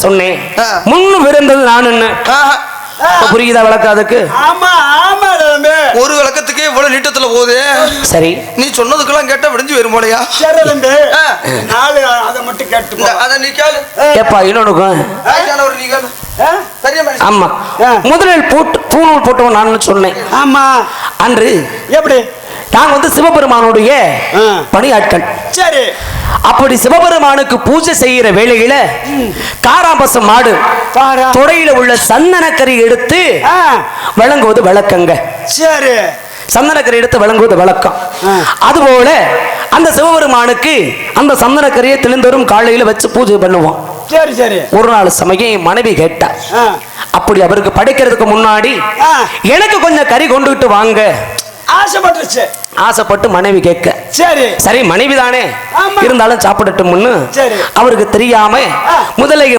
சொன்னேன். முன்னு பிறந்தது நானுன்னு புரியுதா விளக்காதுக்கு? ஒரு விளக்கத்துக்கு இவ்வளவு நீட்டத்துல போகுது. சரி, நீ சொன்னதுக்கெல்லாம் கேட்டா விடிஞ்சு வரும் போலையா? அதை மட்டும் கேட்டு அத நீ கேளு. ஏப்பா இன்னொன்னுக்கும் நீ கேளு. ஆமா, முதலில் பூணூல் போட்டவன் நான் சொன்னேன். ஆமா, அன்று எப்படி நாங்க சிவபெருமானுடைய பணியாட்கள். சரி, அப்படி சிவபெருமானுக்கு பூஜை செய்யற வேளையில காராம்பச மாடு தொடையில உள்ள சந்தனக்கறி எடுத்து வழங்குவது வழக்கங்க. சரி, சந்தனக்கறி எடுத்து வழங்குவது வழக்கம். அதுபோல அந்த சிவபெருமானுக்கு அந்த சந்தனக்கரியை தினந்தோறும் காலையில வச்சு பூஜை பண்ணுவோம். சரி சரி. ஒரு நாள் சமயம் மனைவி கேட்டா, அப்படி அவருக்கு படைக்கிறதுக்கு முன்னாடி எனக்கு கொஞ்சம் கறி கொண்டுகிட்டு வாங்க ஆசைப்பட்டுச்சு. ஆசைப்பட்டு மனைவி கேட்க, சரி சரி மனைவி தானே இருந்தாலும் சாப்பிடட்டும்னு சரி அவருக்கு தெரியாம முதல்ல